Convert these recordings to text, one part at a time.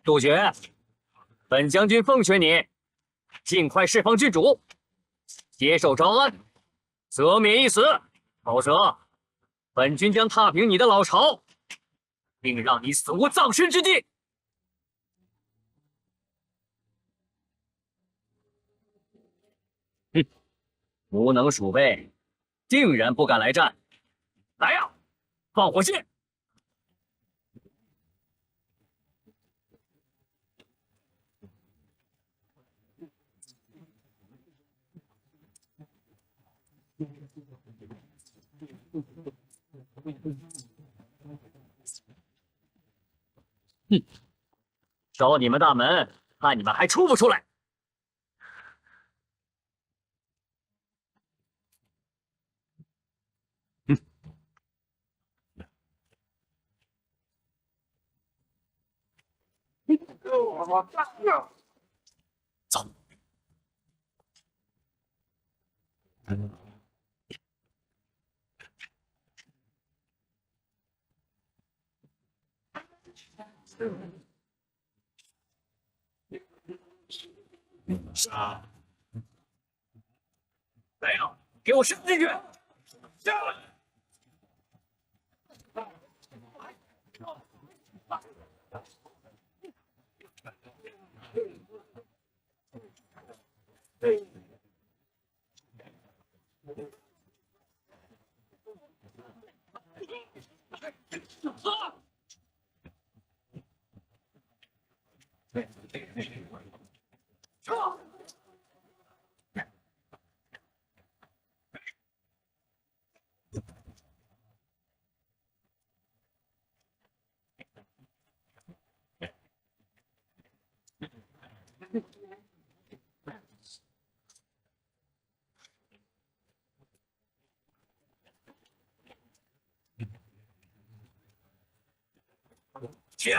杜鹃，本将军奉劝你，尽快释放郡主，接受招安，则免一死；否则，本军将踏平你的老巢，并让你死无葬身之地。哼，无能鼠辈，定然不敢来战。来呀，放火线！哼，烧你们大门，看你们还出不出来！走。杀！来呀，给我杀进去！杀！停！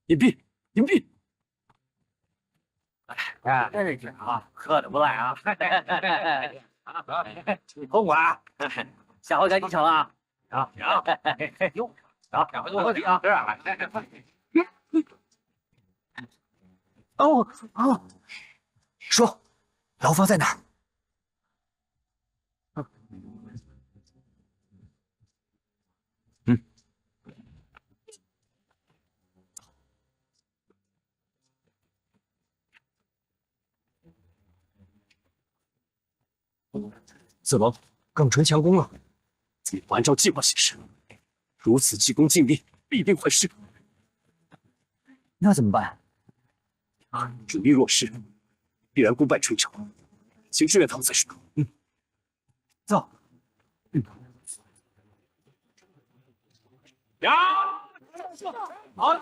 隐蔽！隐蔽！哎，这啊，喝的不赖啊！你甭管，下回赶紧请啊！啊，行，哟，啊，下回多喝点啊！是。哦哦，说，牢房在哪儿？子龙，耿纯强攻了。你不按照计划行事，如此急功近利，必定坏事。那怎么办？主力弱势，必然功败垂成，先支援他们再说。走。呀！好！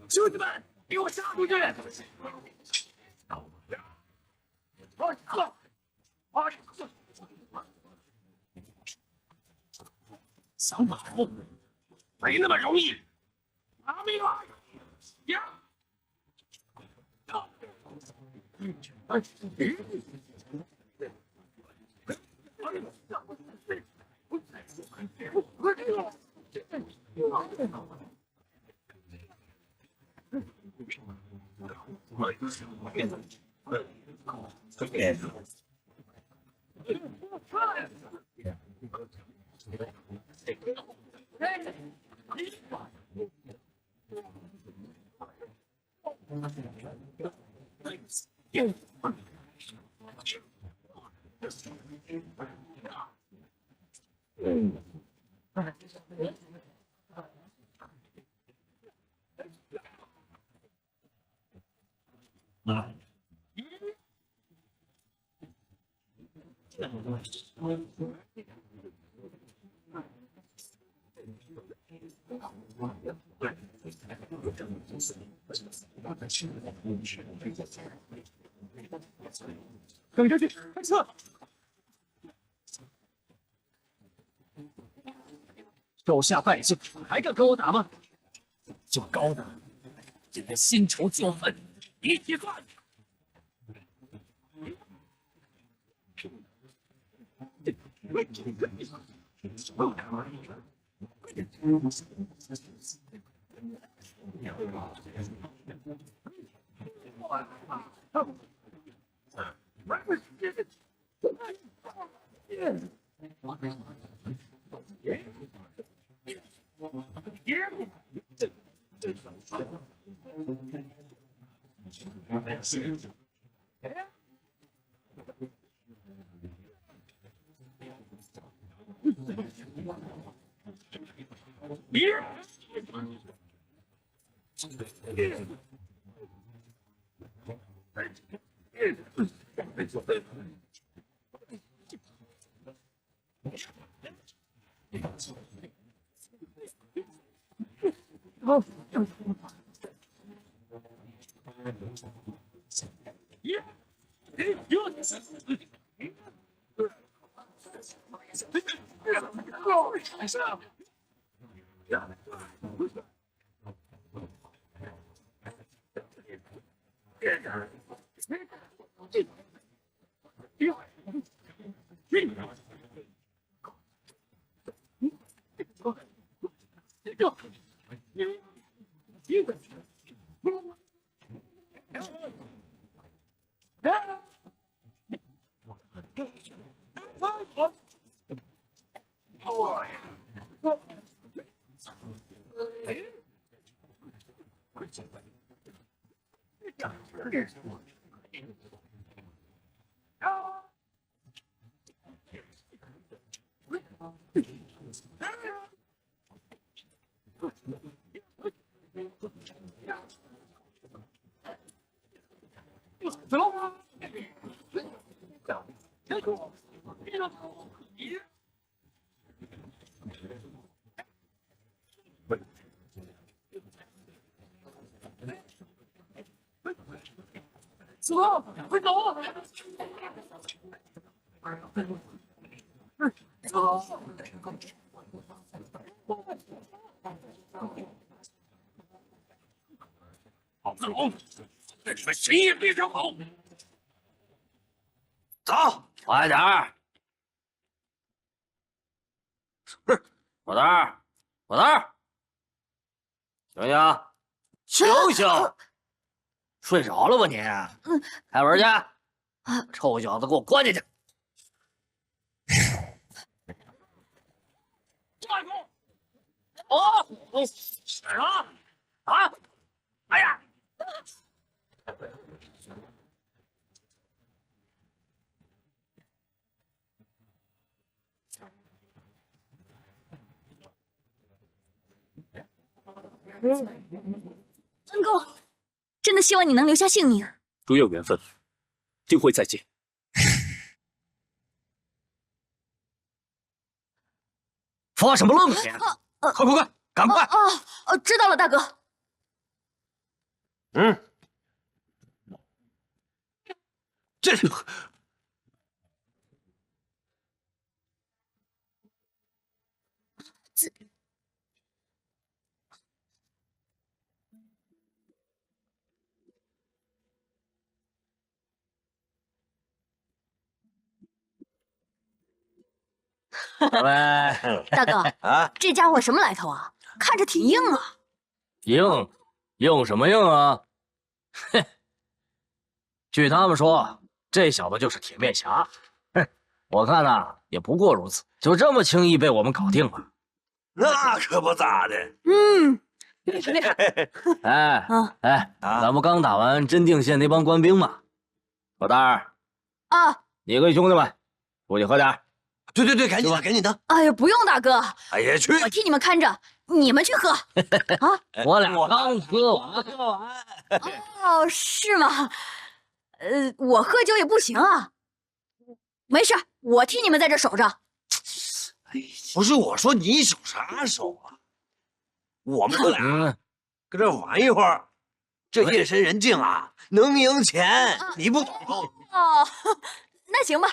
兄弟们，给我杀出去！想跑，没那么容易。拿命啊！呀！等着去，快撤！手下败将，还敢跟我打吗？就高的，今天新仇旧恨一起算！子龙，快走！走！好子龙，那你们谁也别想跑！走，快点儿！伙子儿，伙子儿，醒醒，醒醒！睡着了吧你？开门去！臭小子，给我关进去！站住！哦，是啊！啊！哎呀！恩公，真的希望你能留下性命。如有缘分，定会再见。发什么愣神啊？快，赶快！知道了，大哥。这大哥啊，这家伙什么来头啊？看着挺硬啊。硬什么硬啊？哼，据他们说，这小子就是铁面侠。哼，我看呐，也不过如此，就这么轻易被我们搞定了？那可不咋的。嗯，咱们刚打完真定县那帮官兵嘛。老大儿啊，你跟兄弟们出去喝点。对，赶紧的，赶紧的。哎呀，不用大哥，哎呀，去！我替你们看着，你们去喝。啊，我俩刚喝完。哦，是吗？我喝酒也不行啊。没事，我替你们在这守着。不是我说你守啥守啊？我们哥俩搁这玩一会儿，这夜深人静啊，能赢钱，你不懂。哦，那行吧，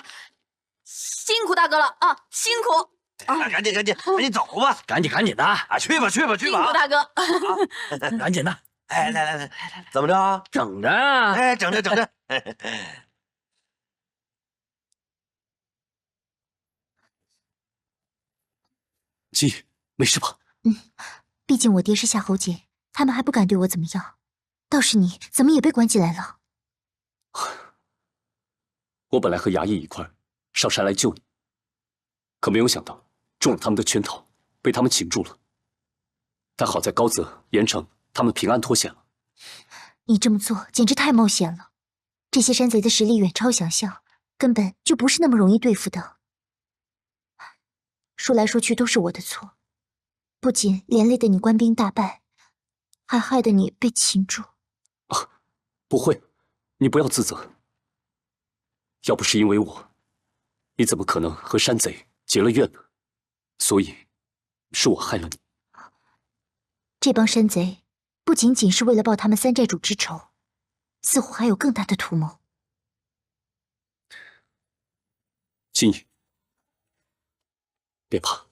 辛苦大哥了啊，辛苦。赶紧走吧，赶紧的啊！去吧。辛苦大哥。赶紧的。哎，来，怎么着？整着啊！哎，整着。姬羽，没事吧？毕竟我爹是夏侯杰，他们还不敢对我怎么样。倒是你，怎么也被关起来了？我本来和衙役一块上山来救你，可没有想到中了他们的圈套，被他们擒住了。但好在高泽、严城他们平安脱险了。你这么做简直太冒险了，这些山贼的实力远超想象，根本就不是那么容易对付的。说来说去都是我的错，不仅连累的你官兵大败，还害得你被擒住。不会，你不要自责。要不是因为我，你怎么可能和山贼结了怨呢？所以，是我害了你。这帮山贼不仅仅是为了报他们三寨主之仇，似乎还有更大的图谋。金羽，别怕，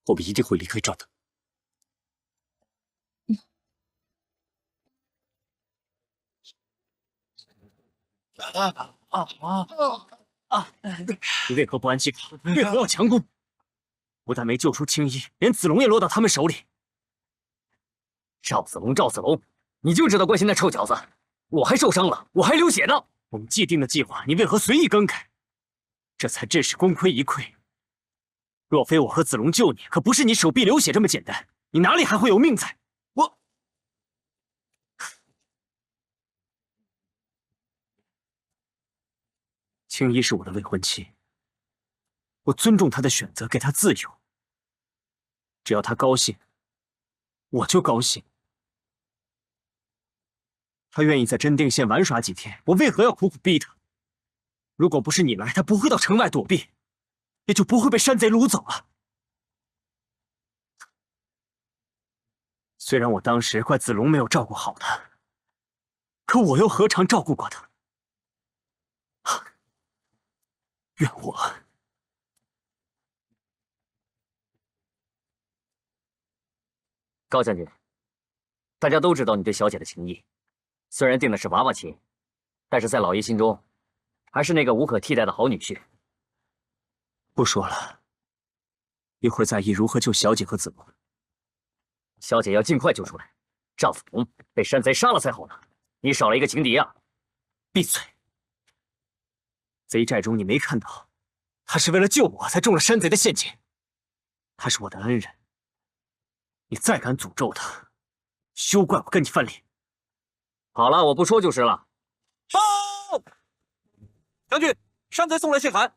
我们一定会离开这儿的。你为何不安计考？为何要强攻？不但没救出青衣，连子龙也落到他们手里。赵子龙，你就知道关心那臭小子！我还受伤了，我还流血呢。我们既定的计划，你为何随意更改？这才真是功亏一篑。若非我和子龙救你，可不是你手臂流血这么简单，你哪里还会有命在？青衣是我的未婚妻，我尊重她的选择，给她自由。只要她高兴，我就高兴。她愿意在真定县玩耍几天，我为何要苦苦逼她？如果不是你来，她不会到城外躲避，也就不会被山贼掳走了。虽然我当时怪子龙没有照顾好她，可我又何尝照顾过她？怨我。高将军，大家都知道你对小姐的情谊，虽然定的是娃娃亲，但是在老爷心中，还是那个无可替代的好女婿。不说了，一会儿再议如何救小姐和子龙。小姐要尽快救出来，赵子龙被山贼杀了才好呢。你少了一个情敌啊！闭嘴！贼寨中你没看到，他是为了救我才中了山贼的陷阱。他是我的恩人，你再敢诅咒他，休怪我跟你翻脸。好了，我不说就是了。报！将军，山贼送来信函。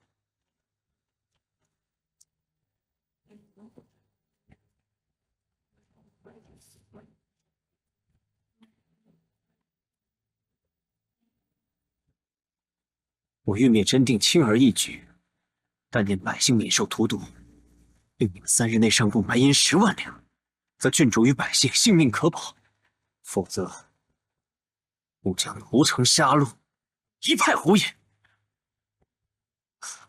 我欲灭真定轻而易举，但念百姓免受荼毒，令你们3日内上贡白银10万两，则郡主与百姓性命可保；否则，吾将屠城杀戮，一派胡言。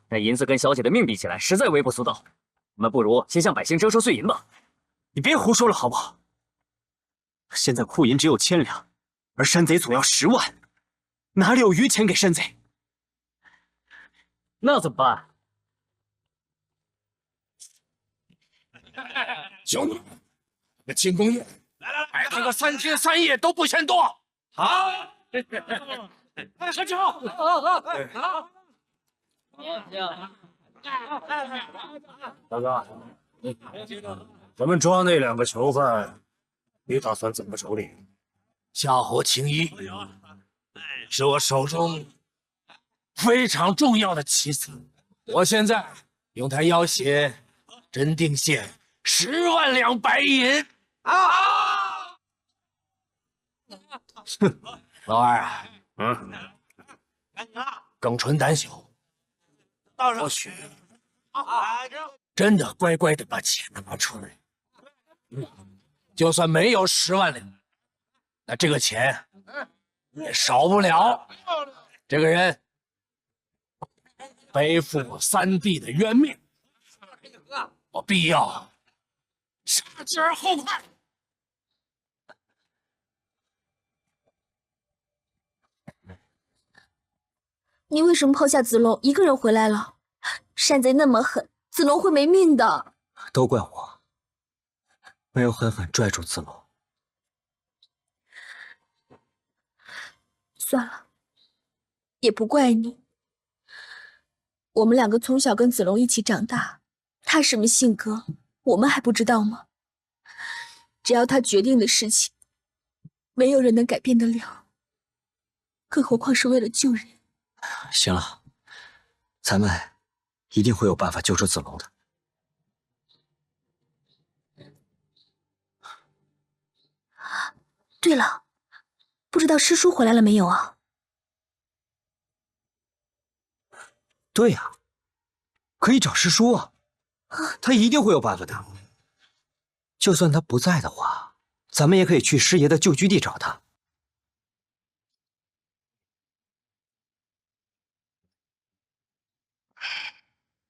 那银子跟小姐的命比起来，实在微不足道。我们不如先向百姓征收税银吧。你别胡说了，好不好？现在库银只有1000两，而山贼总要10万，哪里有余钱给山贼？那怎么办？兄弟，那进宫宴，来，这个3天3夜都不嫌多。好，喝酒。大哥，咱们抓那2个囚犯，你打算怎么处理？夏侯青衣是我手中非常重要的棋子，我现在用他要挟真定县10万两白银。老二啊，耿纯胆小，或许真的乖乖的把钱拿出来。就算没有10万两，那这个钱也少不了。这个人背负3弟的冤命，我必要杀之而后快。你为什么抛下子龙一个人回来了？山贼那么狠，子龙会没命的。都怪我，没有狠狠拽住子龙。算了，也不怪你。我们2个从小跟子龙一起长大，他什么性格，我们还不知道吗？只要他决定的事情，没有人能改变得了，更何况是为了救人。行了，咱们一定会有办法救出子龙的。对了，不知道师叔回来了没有啊？对呀，可以找师叔啊，他一定会有办法的。就算他不在的话，咱们也可以去师爷的旧居地找他。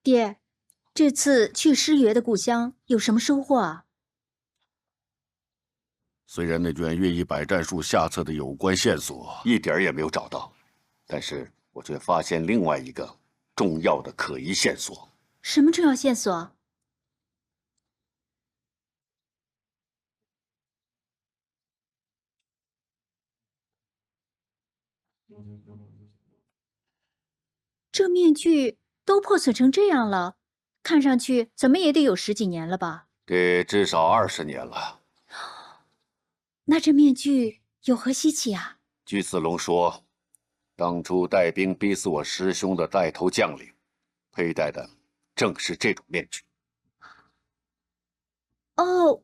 爹，这次去师爷的故乡有什么收获啊？虽然那卷月异百战术下册的有关线索一点也没有找到，但是我却发现另外一个重要的可疑线索。什么重要线索？这面具都破损成这样了，看上去怎么也得有10几年了吧？这至少20年了。那这面具有何稀奇啊？据子龙说，当初带兵逼死我师兄的带头将领，佩戴的正是这种面具。哦，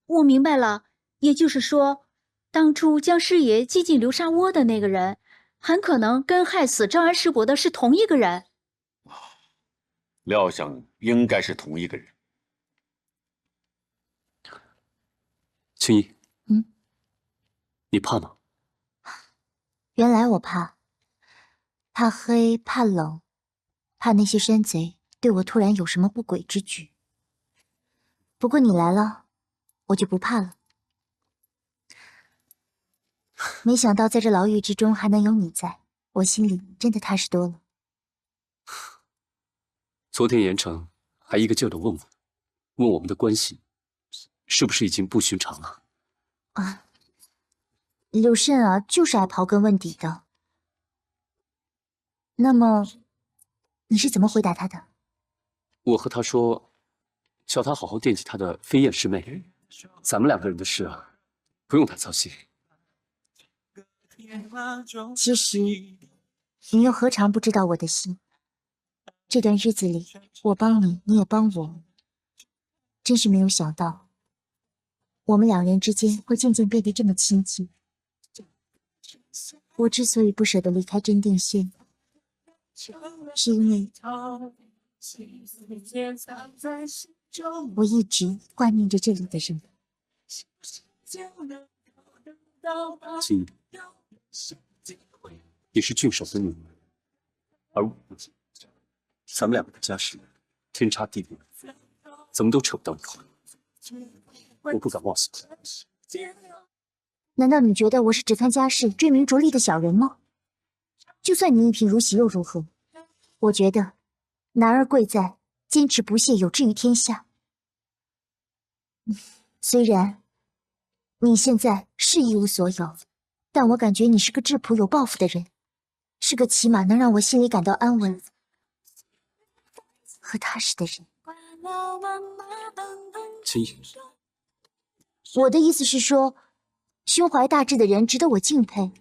我明白了，也就是说，当初将师爷击进流沙窝的那个人，很可能跟害死赵安师伯的是同一个人。料想应该是同一个人。青衣，你怕吗？原来我怕黑，怕冷，怕那些山贼对我突然有什么不轨之举。不过你来了，我就不怕了。没想到在这牢狱之中还能有你在，我心里真的踏实多了。昨天盐城还一个劲儿的问我们的关系是不是已经不寻常了？啊，柳慎啊，就是爱刨根问底的。那么，你是怎么回答他的？我和他说，叫他好好惦记他的飞燕师妹，咱们2个人的事啊，不用他操心。其实，你又何尝不知道我的心？这段日子里，我帮你，你也帮我，真是没有想到，我们2人之间会渐渐变得这么亲近。我之所以不舍得离开真定县，是因为我一直挂念着这里的人。青衣，你是郡守的女儿，而我，咱们2个的家世天差地别，怎么都扯不到一块。我不敢妄想。难道你觉得我是只看家世、追名逐利的小人吗？就算你一贫如洗又如何？我觉得，男儿贵在坚持不懈，有志于天下。虽然你现在是一无所有，但我感觉你是个质朴有抱负的人，是个起码能让我心里感到安稳和踏实的人。秦颖，我的意思是说，胸怀大志的人值得我敬佩，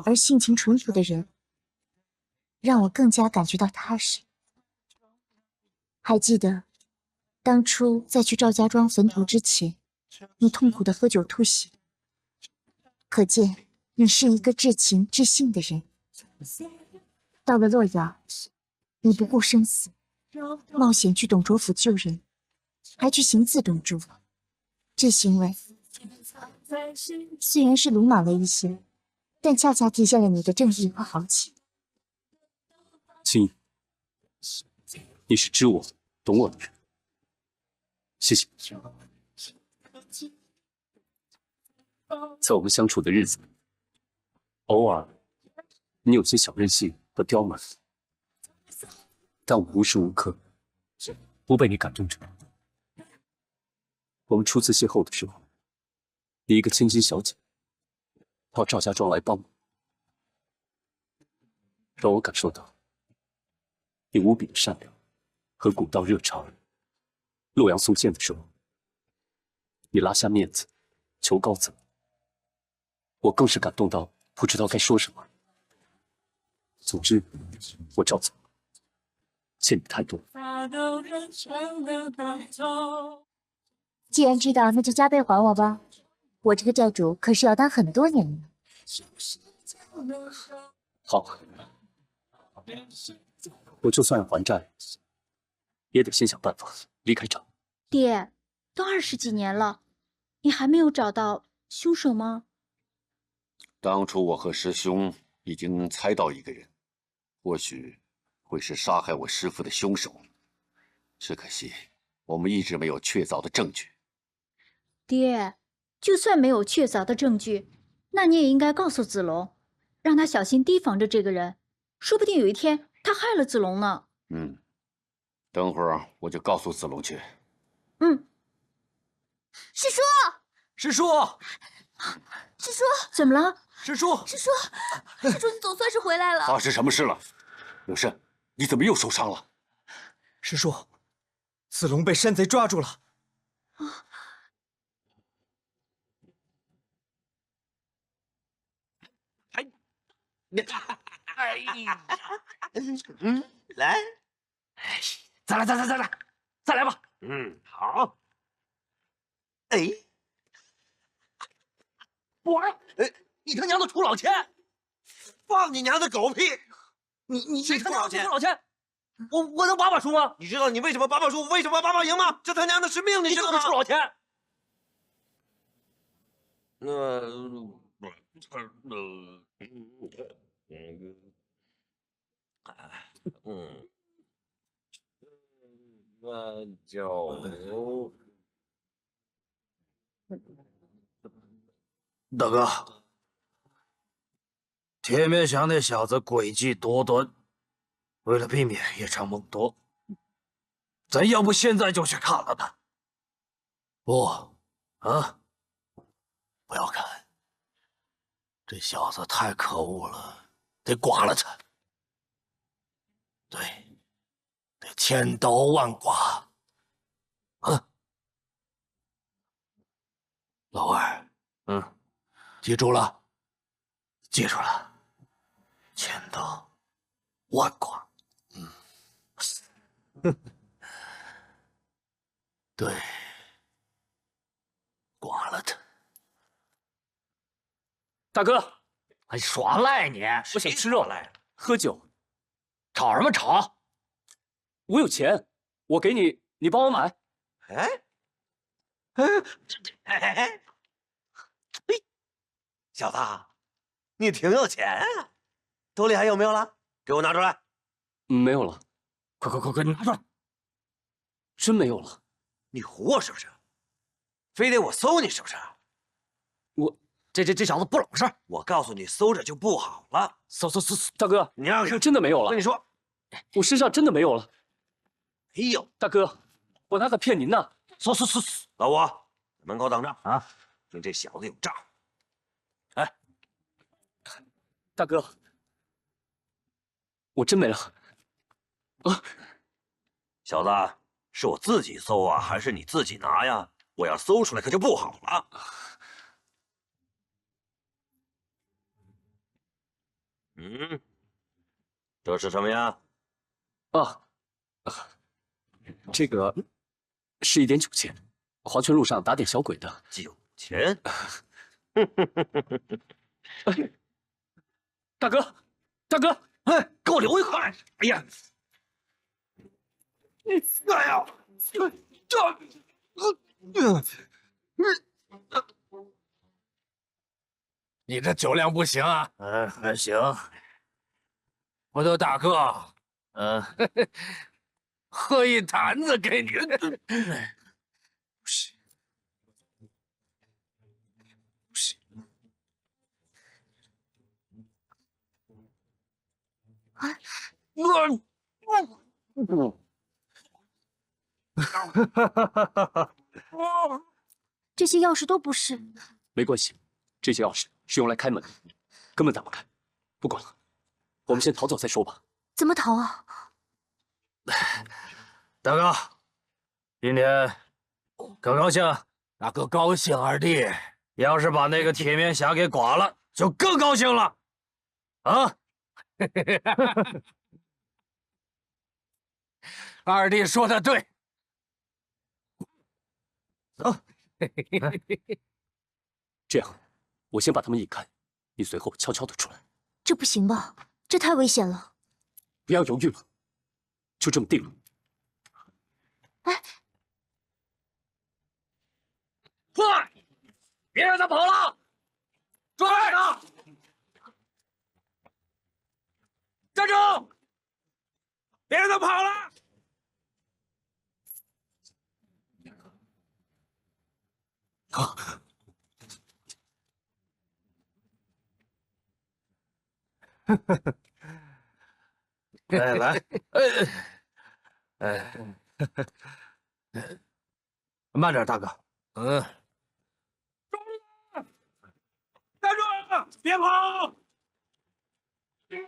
而性情淳朴的人让我更加感觉到踏实。还记得当初在去赵家庄坟头之前，你痛苦的喝酒吐血，可见你是一个至情至性的人。到了洛阳，你不顾生死，冒险去董卓府救人，还去行刺董卓，这行为虽然是鲁莽了一些，但恰恰体现了你的正义和豪气。秦颖，你是知我、懂我的人，谢谢。在我们相处的日子里，偶尔你有些小任性和刁蛮，但我无时无刻不被你感动着。我们初次邂逅的时候，你一个千金小姐到赵家庄来帮我，让我感受到你无比的善良和古道热肠。洛阳送剑的时候，你拉下面子求高赠，我更是感动到不知道该说什么。总之，我照走，欠你太多。既然知道，那就加倍还我吧。我这个债主可是要当很多年了。好，我就算要还债，也得先想办法离开这。爹，都20几年了，你还没有找到凶手吗？当初我和师兄已经猜到一个人，或许会是杀害我师父的凶手，只可惜我们一直没有确凿的证据。爹，就算没有确凿的证据，那你也应该告诉子龙，让他小心提防着这个人，说不定有一天他害了子龙呢。等会儿我就告诉子龙去。师叔，师叔，师叔，怎么了？师叔，师叔，师叔，你总算是回来了。发生什么事了？有事？你怎么又受伤了？师叔，子龙被山贼抓住了。哎呀，来，再来，再来吧。好。哎，你他娘的出老千！放你娘的狗屁！你他娘的钱出老千！我能把把输吗？你知道你为什么把把输，为什么把把赢吗？这他娘的是命，你知道吗？出老千！那就大哥，铁面祥那小子诡计多端，为了避免夜长梦多，咱要不现在就去砍了他？不，不要砍，这小子太可恶了，得剐了他。对，得千刀万剐。老二，记住了，记住了，千刀万剐。对，剐了他。大哥，还耍赖你？我想吃肉，喝酒，吵什么吵？我有钱，我给你，你帮我买。小子，你挺有钱啊！兜里还有没有了？给我拿出来。没有了，快，你拿出来！真没有了。你唬我是不是？非得我搜你是不是？我这小子不老实。我告诉你，搜着就不好了。搜，大哥，你让我真的没有了。我跟你说，我身上真的没有了。没有，大哥，我哪敢骗您呢？搜！老五，在门口等着啊！跟这小子有账。大哥，我真没了。小子，是我自己搜啊，还是你自己拿呀？我要搜出来可就不好了。嗯，这是什么呀？这个是一点酒钱，黄泉路上打点小鬼的。酒钱？大哥，大哥，哎，给我留一块！哎呀，哎呀，你这酒量不行啊！还行。回头大哥，喝一坛子给你。不是，不是。这些钥匙都不是。没关系，这些钥匙是用来开门的，根本打不开。不管了，我们先逃走再说吧。怎么逃啊？大哥，今天可高兴？大哥高兴，二弟。要是把那个铁面侠给剐了，就更高兴了。啊！二弟说的对。走。这样，我先把他们引开，你随后悄悄的出来。这不行吧？这太危险了。不要犹豫了，就这么定了。哎，快！别让他跑了！抓住他！站住！别让他跑了！来来，慢点，大哥。站住！别跑！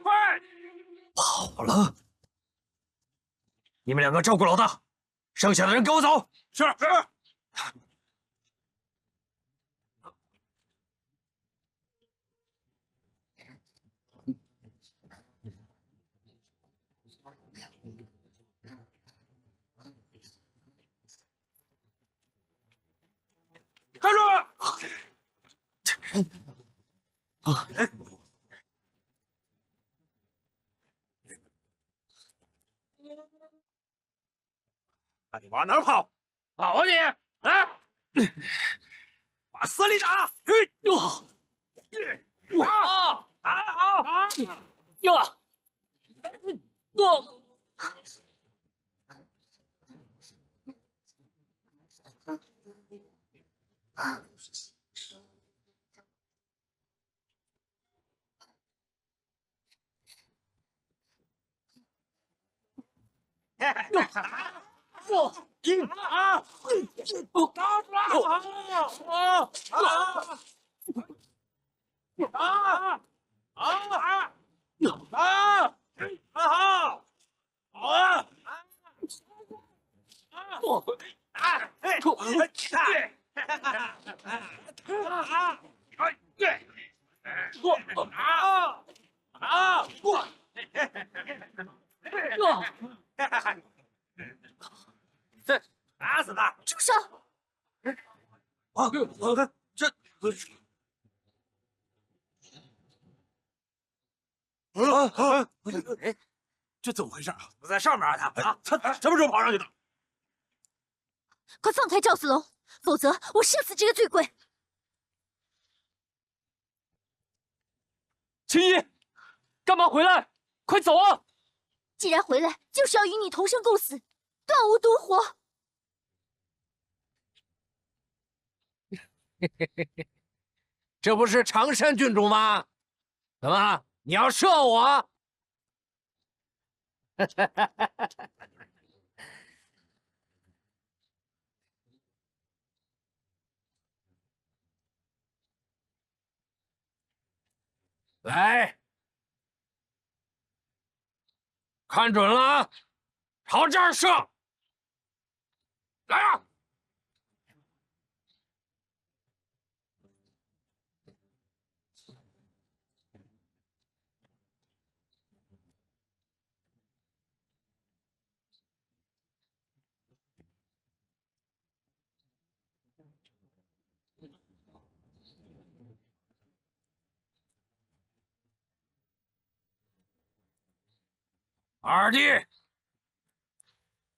快！跑了！你们两个照顾老大，剩下的人跟我走。是。站住！你往哪儿跑？跑啊你！啊！往死里打！打死他！住手！这怎么回事啊？在上面啊，他什么时候跑上去的？快放开赵子龙，否则我射死这个醉鬼！青衣，干嘛回来？快走啊！既然回来，就是要与你同生共死，断无独活。这不是常山郡主吗？怎么，你要射我？来，看准了啊！朝这儿射！来啊！二弟，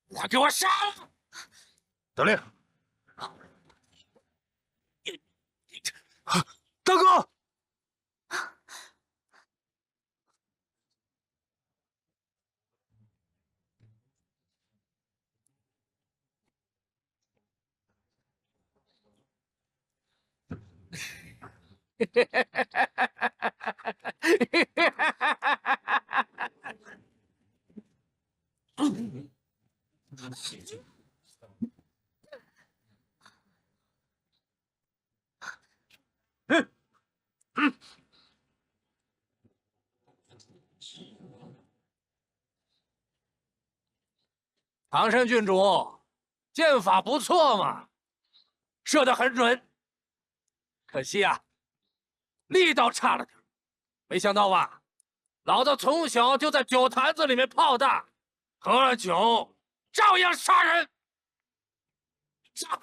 快给我杀了！得令。大哥，唐山郡主，剑法不错嘛，射得很准。可惜啊，力道差了点。没想到吧，老子从小就在酒坛子里面泡大，喝了酒照样杀人。杀！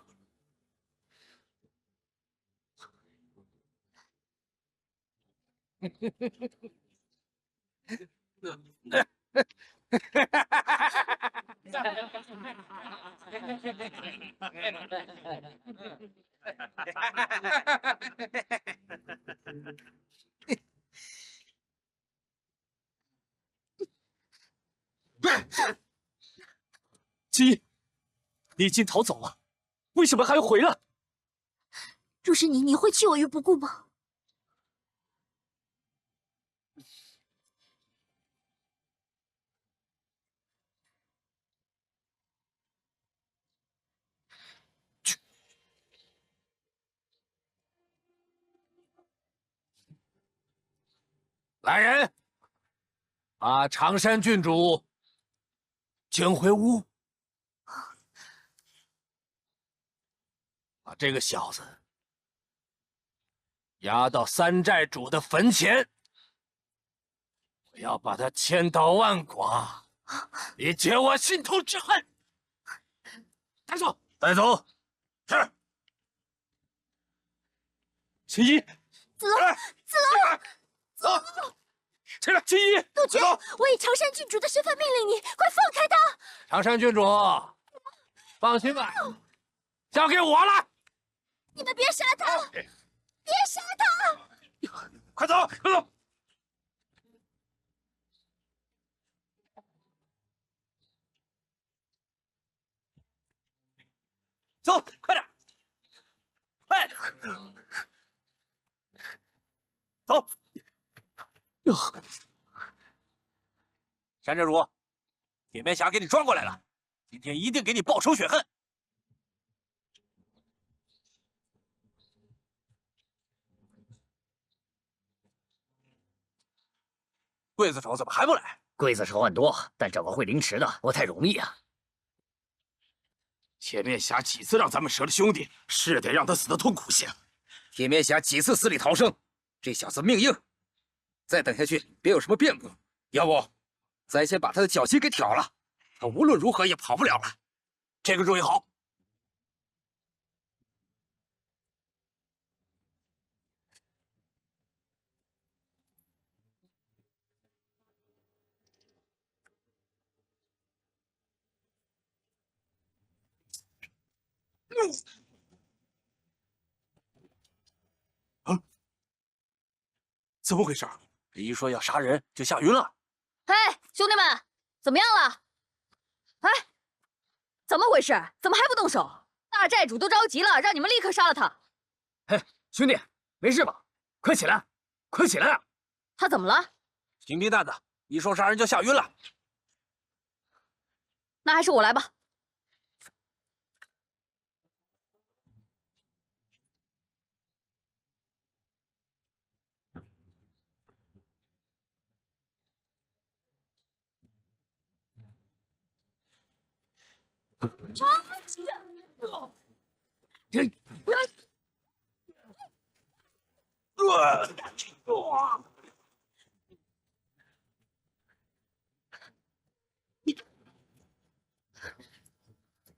青衣，你已经逃走了，为什么还要回来？若是你会弃我于不顾吗？来人，把常山郡主请回屋，把这个小子押到三寨主的坟前，我要把他千刀万剐，以解我心头之恨。带走，带走。是。青衣，子龙，子龙，走，起来，青衣，杜鹃，我以常山郡主的身份命令你，快放开他！常山郡主，放心吧，交给我了。你们别杀他，别杀他！快走，快走！走，快点，快！走。山寨主，铁面侠给你抓过来了，今天一定给你报仇雪恨。刽子手怎么还不来？刽子手很多，但找个会凌迟的不太容易啊。铁面侠几次让咱们折了兄弟，是得让他死得痛苦些。铁面侠几次死里逃生，这小子命硬。再等下去，别有什么变故，要不咱先把他的脚筋给挑了，他无论如何也跑不了了。这个主意好。怎么回事？一说要杀人就吓晕了。嘿，兄弟们，怎么样了？哎，怎么回事？怎么还不动手？大寨主都着急了，让你们立刻杀了他。嘿，兄弟，没事吧？快起来，快起来！他怎么了？金皮蛋的，一说杀人就吓晕了。那还是我来吧。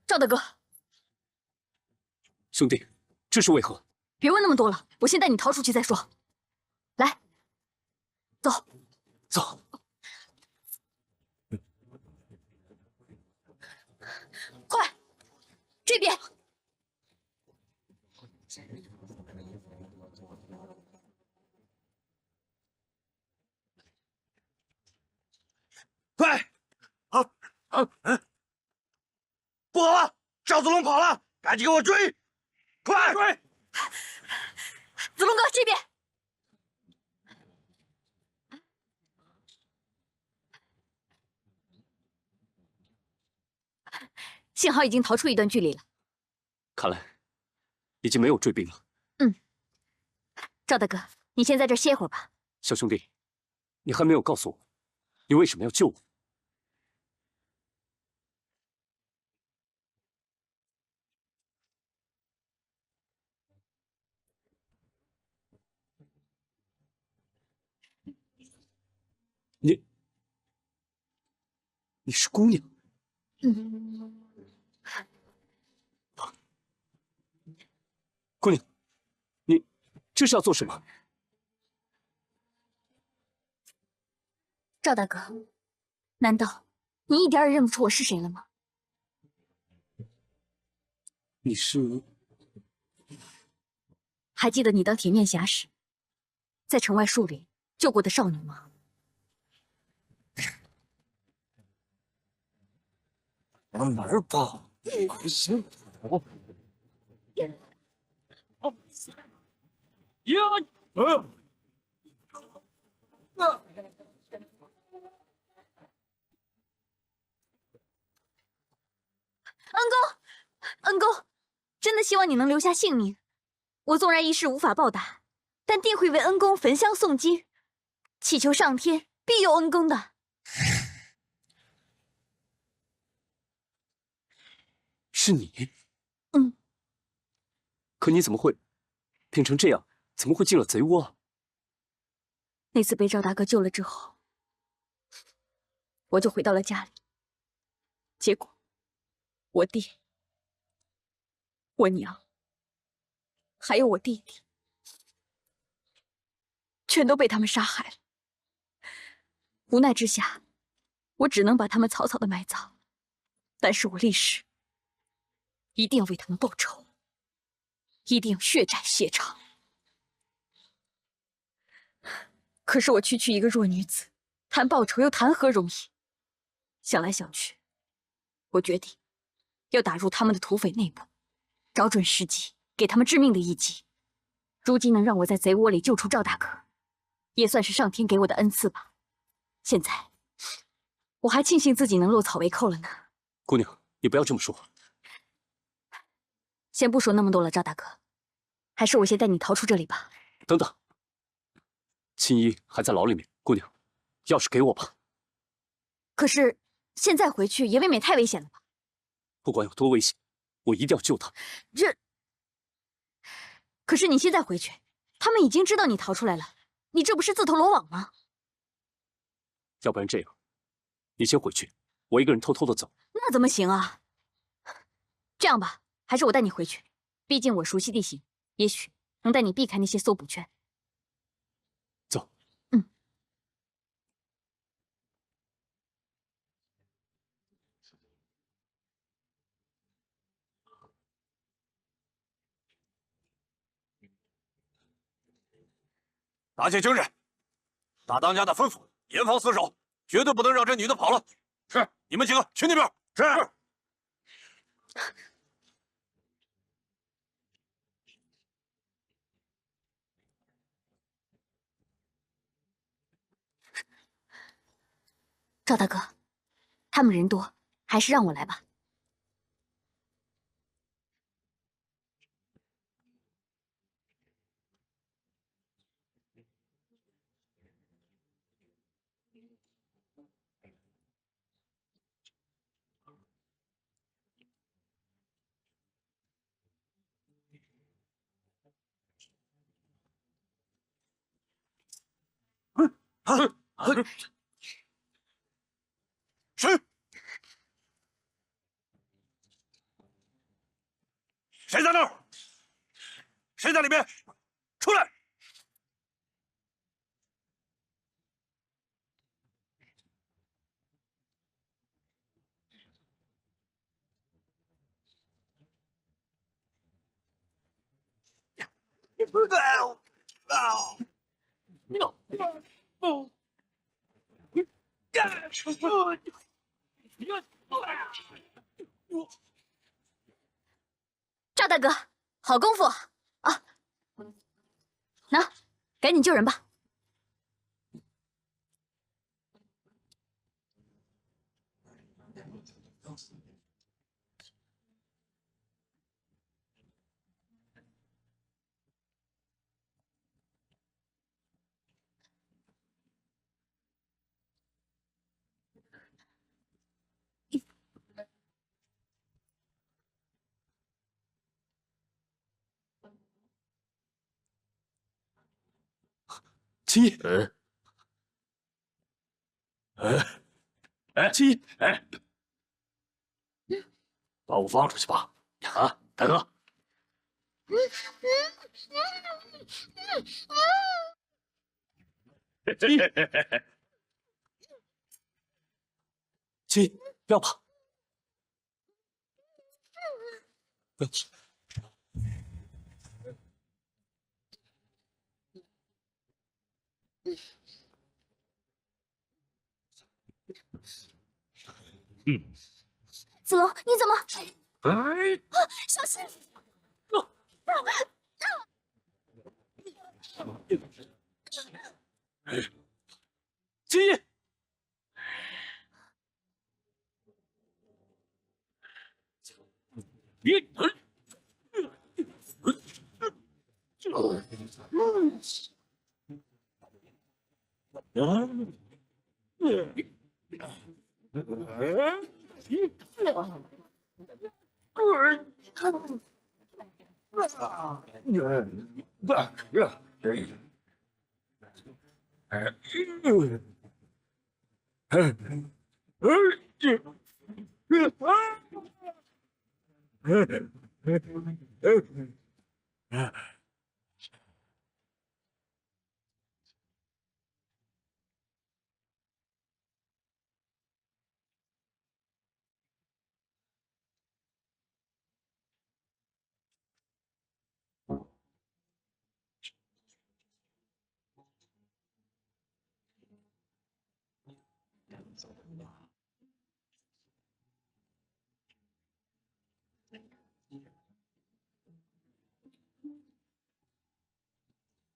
赵大哥，兄弟，这是为何？别问那么多了，我先带你逃出去再说。来，走，走。快，这边。快！不好了，赵子龙跑了，赶紧给我追！快追！子龙哥，这边。幸好已经逃出一段距离了。看来已经没有追兵了。赵大哥，你先在这儿歇会儿吧。小兄弟，你还没有告诉我，你为什么要救我？你是姑娘？姑娘，你这是要做什么？赵大哥，难道你一点也认不出我是谁了吗？你是？还记得你当铁面侠时，在城外树林救过的少女吗？往哪儿跑？行，恩公，真的希望你能留下性命。我纵然一世无法报答，但定会为恩公焚香诵经，祈求上天庇佑恩公的。是你？可你怎么会变成这样？怎么会进了贼窝啊？那次被赵大哥救了之后，我就回到了家里。结果，我爹、我娘，还有我弟弟，全都被他们杀害了。无奈之下，我只能把他们草草的埋葬。但是我立誓，一定要为他们报仇，一定要血债血偿。可是我区区一个弱女子，谈报仇又谈何容易？想来想去，我决定要打入他们的土匪内部，找准时机，给他们致命的一击。如今能让我在贼窝里救出赵大哥，也算是上天给我的恩赐吧。现在，我还庆幸自己能落草为寇了呢。姑娘，你不要这么说。先不说那么多了，赵大哥，还是我先带你逃出这里吧。等等，青衣还在牢里面，姑娘，钥匙给我吧。可是现在回去也未免太危险了吧？不管有多危险，我一定要救她。可是你现在回去，他们已经知道你逃出来了，你这不是自投罗网吗？要不然这样，你先回去，我一个人偷偷的走。那怎么行啊？这样吧，还是我带你回去，毕竟我熟悉地形，也许能带你避开那些搜捕圈。走。打起精神！大当家的吩咐，严防死守，绝对不能让这女的跑了。是，你们几个去那边。是。赵大哥，他们人多，还是让我来吧。是。谁在那儿？谁在里面？出来！赵大哥，好功夫啊！拿，赶紧救人吧。青衣，青衣，把我放出去吧！啊，大哥！青衣，不要怕，不要怕。子龙，你怎么？哎，小心！青衣，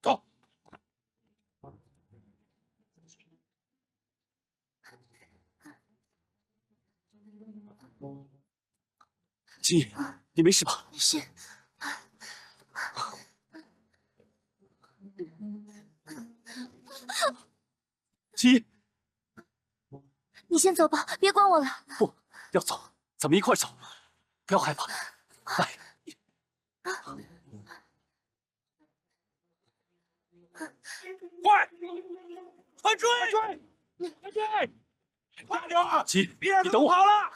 走。青衣，你没事吧？没事。青衣，你先走吧，别管我了。不要走，咱们一块走，不要害怕。来，快，快追！快追！快点啊！青衣，别你等我。跑了，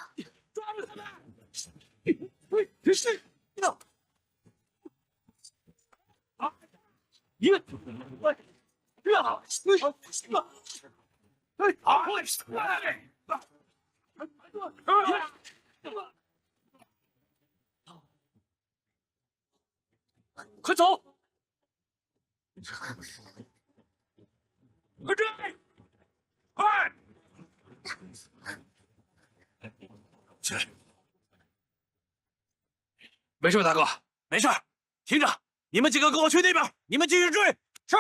抓住他们！是要啊！一个，喂，这好，快走！快追！快！起来！没事吧，大哥？没事，停着！你们几个跟我去那边，你们继续追。是。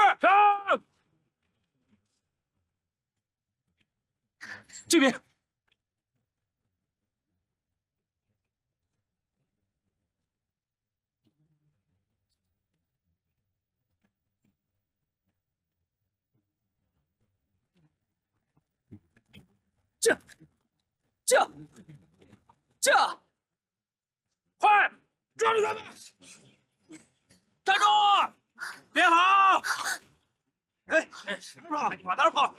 这边。这，快抓住他们！站住！别跑！哎，往哪儿跑？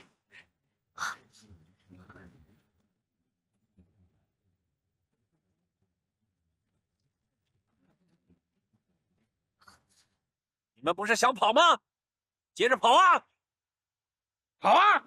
你们不是想跑吗？接着跑啊！跑啊！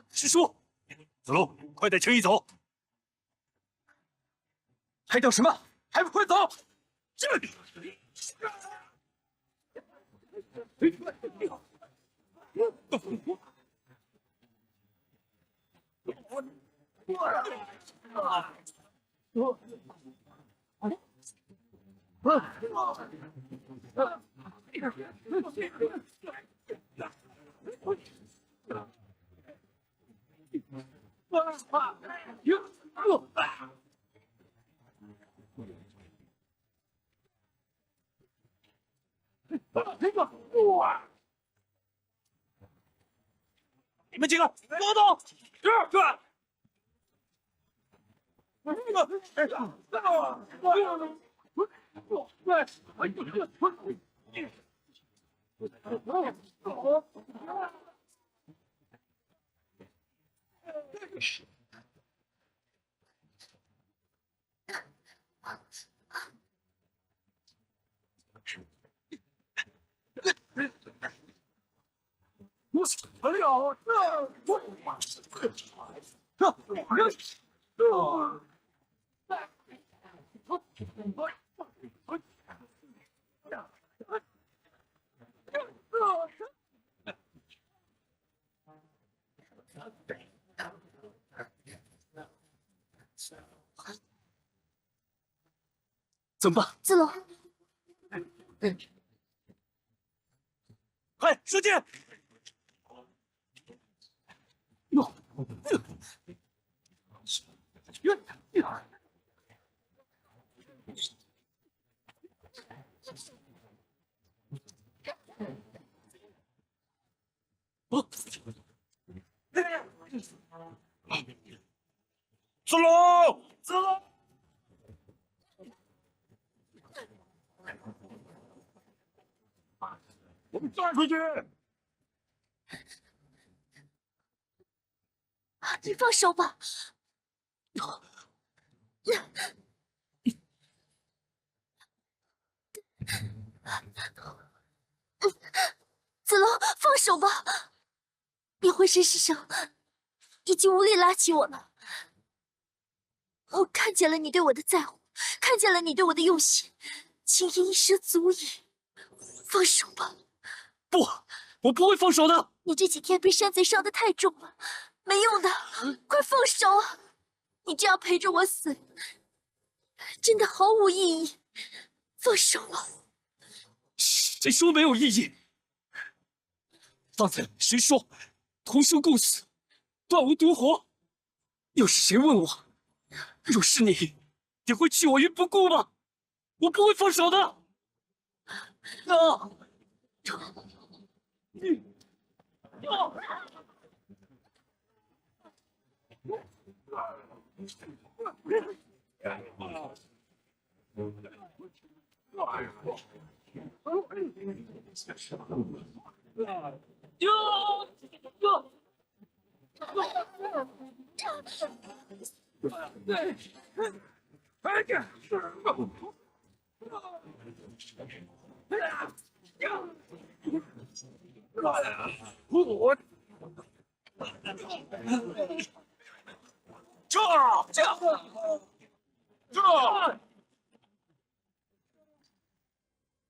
师叔，子龙，快带青衣走！还等什么？还不快走！你们几个给我动！怎么办？子龙，快射箭！子龙，子龙！我们站出去！你放手吧！子龙，放手吧！你浑身是伤，已经无力拉起我了。我看见了你对我的在乎，看见了你对我的用心，情义一生足矣。放手吧！不，我不会放手的。你这几天被山贼伤得太重了，没用的，快放手啊！你这样陪着我死，真的毫无意义。放手吧！谁说没有意义？刚才谁说同生共死，断无独活？要是谁问我，若是你，你会弃我于不顾吗？我不会放手的。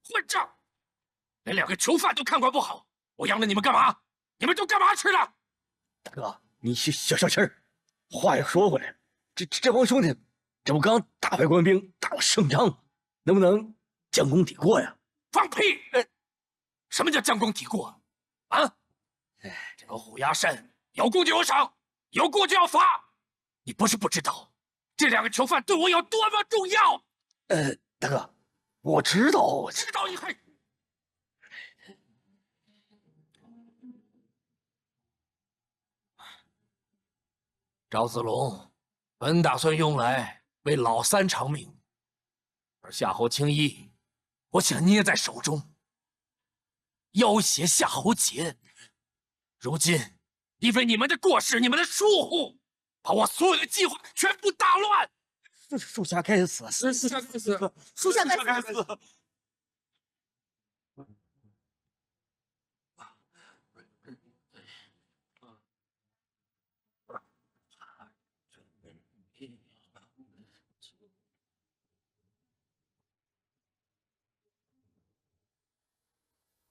混账！连两个囚犯都看管不好，我养着你们干嘛？你们都干嘛去了？大哥，你小气儿。话又说回来，这帮兄弟，这不刚打败官兵，打了胜仗吗？能不能将功抵过呀？放屁！什么叫将功抵过？啊？这个虎牙山有功就有赏，有过就要罚。你不是不知道，这2个囚犯对我有多么重要。大哥，我知道，知道你还……赵子龙，本打算用来为老三偿命，而夏侯青衣，我想捏在手中，要挟夏侯杰。如今因为你们的过失，你们的疏忽，把我所有的计划全部打乱。属下该死，属下该死，属下该死。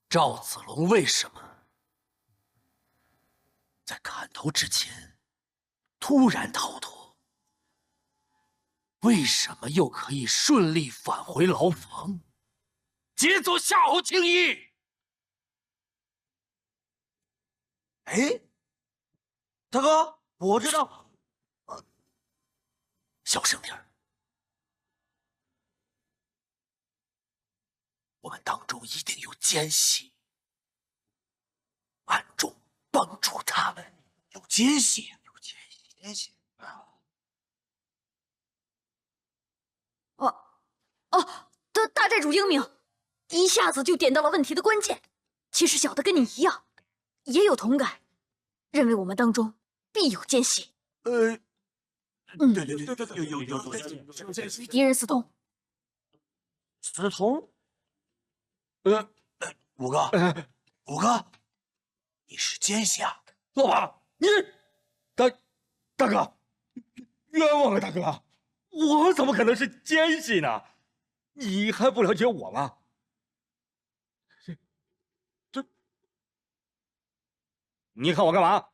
赵子龙为什么在砍头之前突然逃脱？为什么又可以顺利返回牢房，劫走夏侯青衣？哎，大哥，我知道。小声点儿。我们当中一定有奸细，暗中帮助他们。有奸细，奸细大寨主英明，一下子就点到了问题的关键。其实小的跟你一样，也有同感，认为我们当中必有奸细。对，有与敌人私通。私通？五哥，你是奸细啊？老板，你大哥，冤枉啊，大哥！我怎么可能是奸细呢？你还不了解我吗？这，你看我干嘛？啊！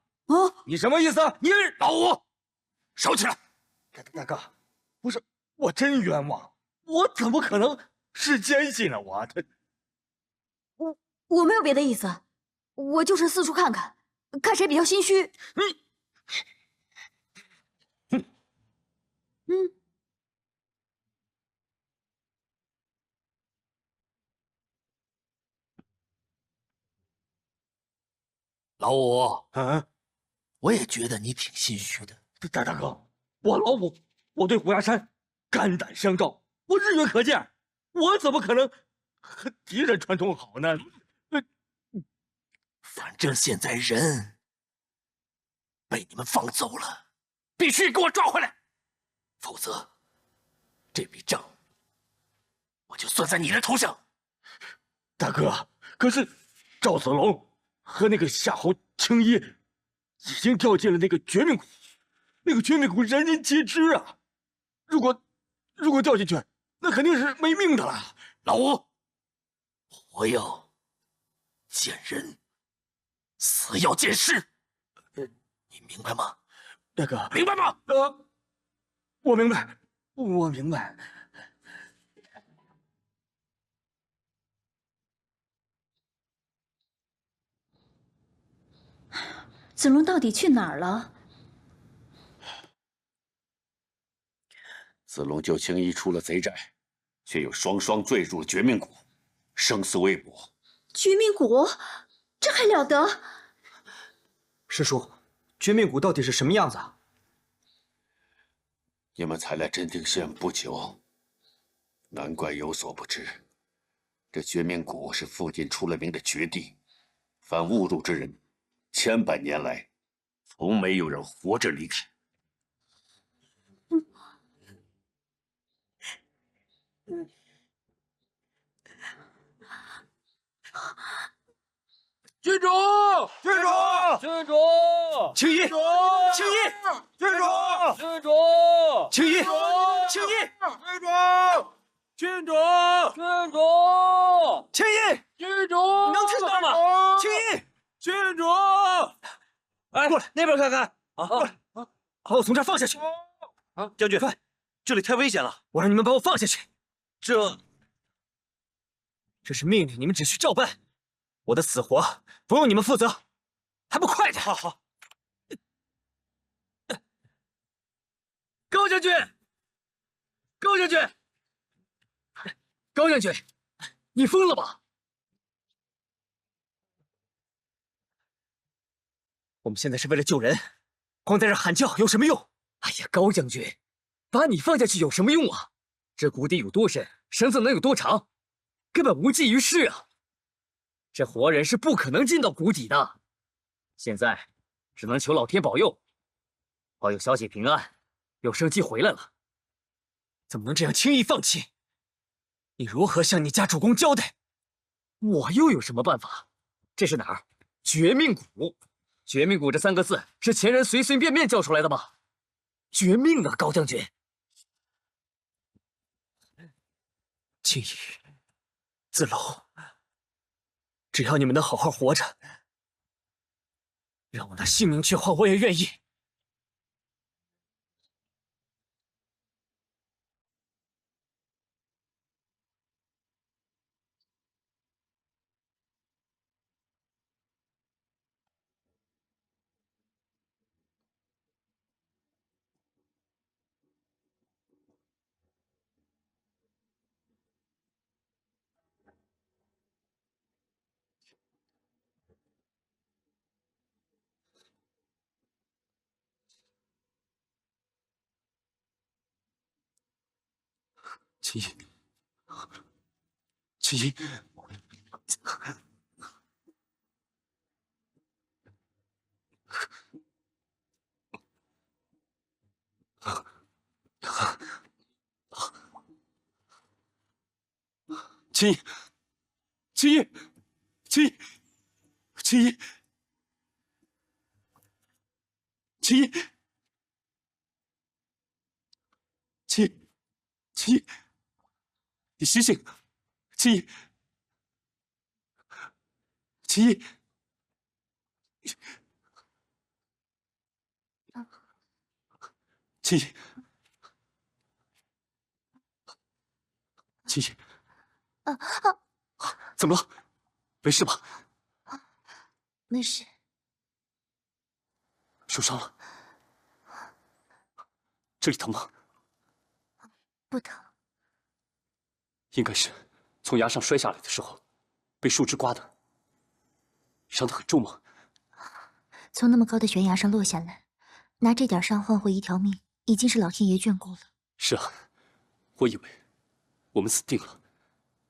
你什么意思？你老五，收起来！大哥，不是，我真冤枉，我怎么可能是奸细呢？我没有别的意思，我就是四处看看，看谁比较心虚。老五，我也觉得你挺心虚的。大哥，我老五，我对虎牙山肝胆相照，我日月可见，我怎么可能和敌人串通好呢？反正现在人被你们放走了，必须给我抓回来，否则这笔账我就算在你的头上。大哥，可是赵子龙和那个夏侯青衣已经掉进了那个绝命谷，那个绝命谷人人皆知啊！如果掉进去，那肯定是没命的了。老吴，活要见人，死要见尸，你明白吗？大哥，明白吗？我明白，我明白。子龙到底去哪儿了？子龙救青衣出了贼寨，却又双双坠入了绝命谷，生死未卜。绝命谷，这还了得？师叔，绝命谷到底是什么样子啊？你们才来真定县不久，难怪有所不知。这绝命谷是附近出了名的绝地，凡误入之人，千百年来从没有人活着离开。郡主，郡主，郡主，青衣，青衣，郡主，郡主，青衣，青衣，郡主，郡主，郡主，青衣，郡主，你能听到吗？青衣，郡主，哎，过来那边看看。过来，把我从这儿放下去。将军，这里太危险了，我让你们把我放下去。这这是命令，你们只需照办。我的死活不用你们负责，还不快点！好。高将军，高将军，高将军，你疯了吧？我们现在是为了救人，光在这喊叫有什么用？哎呀，高将军，把你放下去有什么用啊？这谷底有多深，绳子能有多长，根本无济于事啊！这活人是不可能进到谷底的。现在只能求老天保佑，保佑小姐平安，有生机回来了。怎么能这样轻易放弃？你如何向你家主公交代？我又有什么办法？这是哪儿？绝命谷。绝命谷这3个字是前人随随便便叫出来的吗？绝命啊，高将军！青衣、子龙，只要你们能好好活着，让我拿性命去换，我也愿意。青衣，青衣，青衣，青衣，青衣，青衣，青衣，青衣，青衣，你醒醒！青衣，青衣，青衣，青衣，怎么了？没事吧？没事。受伤了？这里疼吗？不疼。应该是从崖上摔下来的时候，被树枝刮的。伤得很重吗？从那么高的悬崖上落下来，拿这点伤换回一条命，已经是老天爷眷顾了。是啊，我以为我们死定了。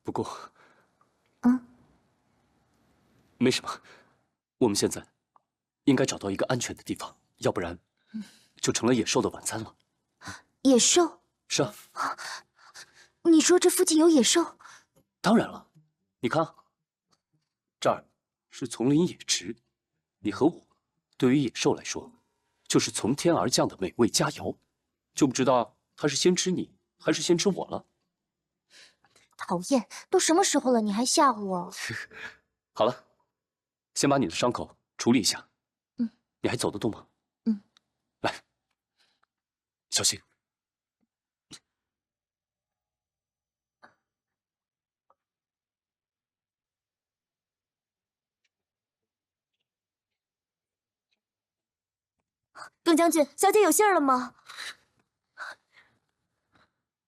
不过，没什么。我们现在应该找到一个安全的地方，要不然就成了野兽的晚餐了。野兽？是啊。你说这附近有野兽？当然了，你看，这儿是丛林野池，你和我，对于野兽来说，就是从天而降的美味佳肴，就不知道它是先吃你，还是先吃我了。讨厌，都什么时候了，你还吓唬我？好了，先把你的伤口处理一下。你还走得动吗？来，小心。耿将军，小姐有信儿了吗？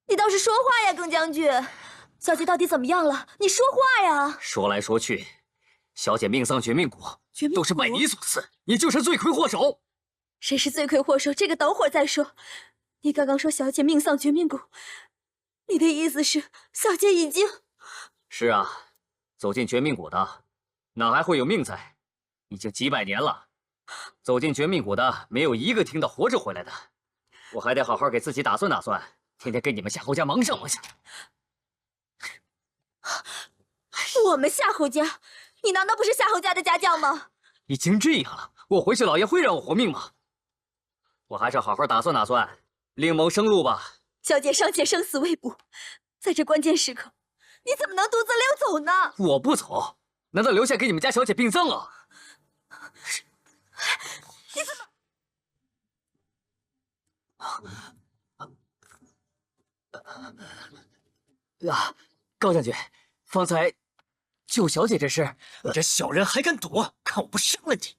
你倒是说话呀，耿将军！小姐到底怎么样了？你说话呀！说来说去，小姐命丧绝命谷，都是拜你所赐，你就是罪魁祸首。谁是罪魁祸首？这个等会儿再说。你刚刚说小姐命丧绝命谷，你的意思是小姐已经……是啊，走进绝命谷的，哪还会有命在？已经几百年了。走进绝命谷的，没有一个听到活着回来的。我还得好好给自己打算打算，天天跟你们夏侯家忙上忙下。我们夏侯家，你难道不是夏侯家的家将吗？已经这样了，我回去老爷会让我活命吗？我还是好好打算打算，另谋生路吧。小姐尚且生死未卜，在这关键时刻，你怎么能独自溜走呢？我不走，难道留下给你们家小姐殡葬啊？你怎么？啊，高将军，方才救小姐这事，你这小人还敢躲？看我不杀了你！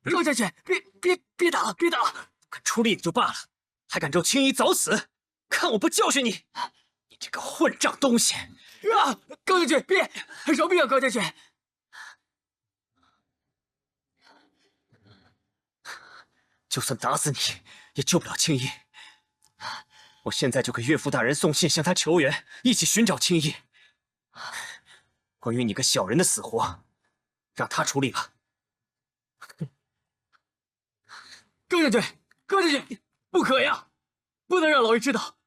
高将军，别打了，别打了！敢出力也就罢了，还敢咒青衣早死！看我不教训你！你这个混账东西！啊！高将军，别饶命啊！高将军！就算打死你，也救不了青衣。我现在就给岳父大人送信，向他求援，一起寻找青衣。关于你个小人的死活，让他处理吧。高将军，高将军，不可呀！不能让老爷知道，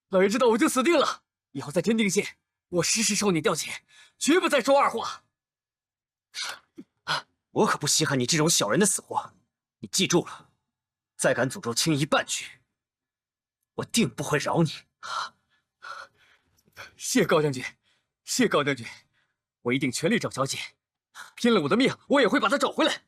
老爷知道我就死定了。以后在天定县，我时时受你调遣，绝不再说二话。我可不稀罕你这种小人的死活，你记住了。再敢诅咒青衣半句，我定不会饶你！谢高将军，谢高将军，我一定全力找小姐，拼了我的命，我也会把她找回来。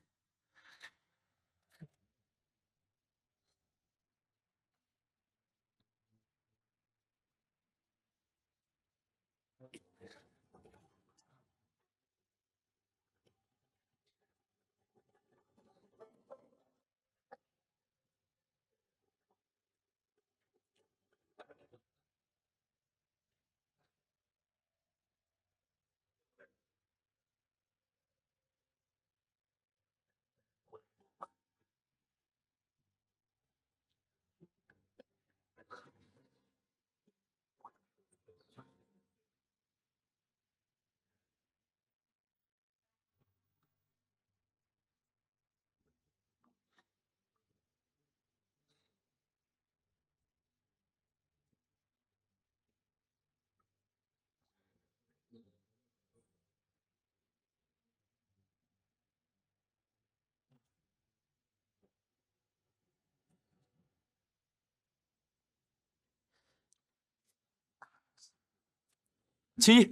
青衣，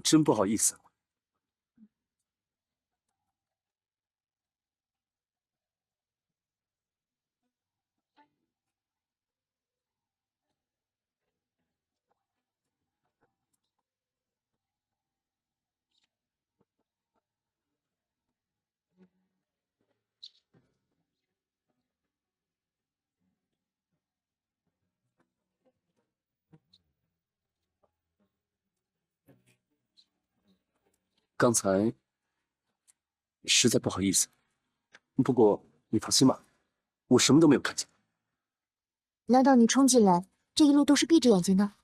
真不好意思。刚才实在不好意思，不过你放心吧，我什么都没有看见。难道你冲进来这一路都是闭着眼睛的？